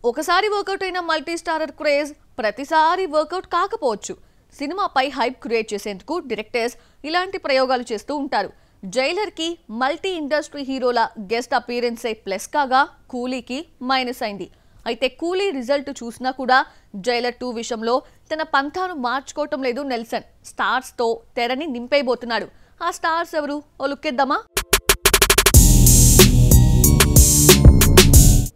ఒకసారి వర్కౌట్ అయిన multi starrer craze ప్రతిసారి వర్కౌట్ కాకపోవచ్చు. సినిమాపై హైప్ క్రియేట్ చేసేందుకు డైరెక్టర్స్ ఇలాంటి ప్రయోగాలు చేస్తూ ఉంటారు. జైలర్ కి మల్టీ ఇండస్ట్రీ హీరోల గెస్ట్ అపీరెన్సే ప్లస్ కాగా కూలీకి మైనస్ అయింది. అయితే కూలీ రిజల్ట్ చూసినా కూడా జైలర్ 2 విషయంలో తన పంథాను మార్చుకోవటం లేదు నెల్సన్. స్టార్స్ తో తెరని నింపేయబోతున్నాడు. ఆ స్టార్స్ ఎవరు ఓ లుక్కేద్దామా?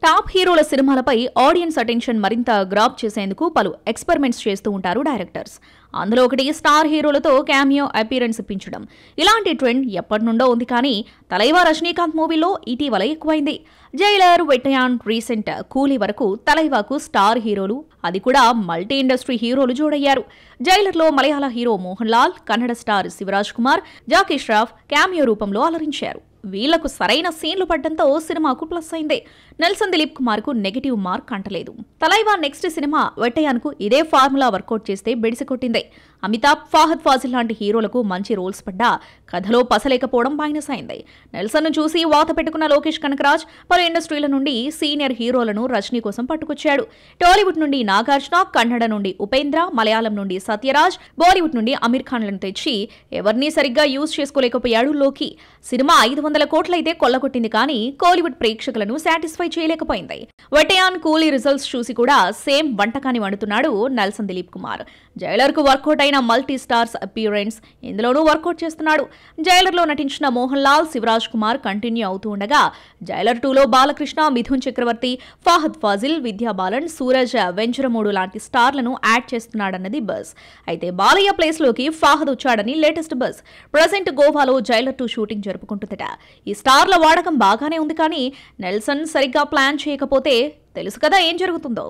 టాప్ హీరోల సినిమాలపై ఆడియన్స్ అటెన్షన్ మరింత గ్రాప్ చేసేందుకు పలు ఎక్స్పెరిమెంట్స్ చేస్తూ ఉంటారు డైరెక్టర్స్. అందులో ఒకటి స్టార్ హీరోలతో క్యామియో అపీరెన్స్ ఇప్పించడం. ఇలాంటి ట్రెండ్ ఎప్పటి నుండో ఉంది, కానీ తలైవా రజనీకాంత్ మూవీలో ఇటీవల ఎక్కువైంది. జైలర్, వెట్టయాన్, రీసెంట్ కూలీ వరకు తలైవాకు స్టార్ హీరోలు, అది కూడా మల్టీ ఇండస్ట్రీ హీరోలు జోడయ్యారు. జైలర్లో మలయాళ hero Mohan Lal, Kannada star Shivaraj Kumar, Jackie Shroff cameo రూపంలో అలరించారు. వీళ్లకు సరైన సీన్లు పడ్డంతో సినిమాకు ప్లస్ అయింది. నెల్సన్ దిలీప్ కుమార్ కు నెగిటివ్ మార్క్ అంటలేదు. తలైవా నెక్స్ట్ సినిమా వెట్టయాన్ కు ఇదే ఫార్ములా వర్కౌట్ చేస్తే బెడిసికొట్టింది. అమితాబ్, ఫాహద్ ఫాజిల్ లాంటి హీరోలకు మంచి రోల్స్ పడ్డా కథలో పసలేకపోవడం మైనస్ అయింది. నెల్సన్ ను చూసి వాత పెట్టుకున్న లోకేష్ కనకరాజ్ పలు ఇండస్ట్రీల నుండి సీనియర్ హీరోలను రజనీ కోసం పట్టుకొచ్చాడు. టాలీవుడ్ నుండి నాగార్జున, కన్నడ నుండి ఉపేంద్ర, మలయాళం నుండి సత్యరాజ్, బాలీవుడ్ నుండి అమీర్ ఖాన్లను తెచ్చి ఎవరినీ సరిగ్గా యూజ్ చేసుకోలేకపోయాడు లోకి. సినిమా 500 కోట్లయితే కొల్లగొట్టింది, కానీ కోలీవుడ్ ప్రేక్షకులను సాటిస్ఫై చేయలేకపోయింది. వెట్టయాన్, కూలీ రిజల్ట్స్ చూసి కూడా సేమ్ వంటకాన్ని వండుతున్నాడు నెల్సన్ దిలీప్ కుమార్. జైలర్ కు వర్కౌట్ అయిన మల్టీ స్టార్స్ అపీరెన్స్ ఇందులోనూ వర్కౌట్ చేస్తున్నాడు. జైలర్ లో నటించిన మోహన్ లాల్, శివరాజ్ కుమార్ కంటిన్యూ అవుతూ ఉండగా జైలర్ 2లో బాలకృష్ణ, మిథున్ చక్రవర్తి, ఫాహద్ ఫాజిల్, విద్యా బాలన్, సూరజ్ వెంచరమూడు లాంటి స్టార్లను యాడ్ చేస్తున్నాడన్నది బజ్. అయితే బాలయ్య ప్లేస్ లోకి ఫాహద్ వచ్చాడని లేటెస్ట్ బజ్. ప్రెజెంట్ గోవాలో జైలర్ 2 షూటింగ్ జరుపుకుంటుందట. ఈ స్టార్ల వాడకం బాగానే ఉంది, కానీ నెల్సన్ సరిగ్గా ప్లాన్ చేయకపోతే తెలుసు కదా ఏం జరుగుతుందో.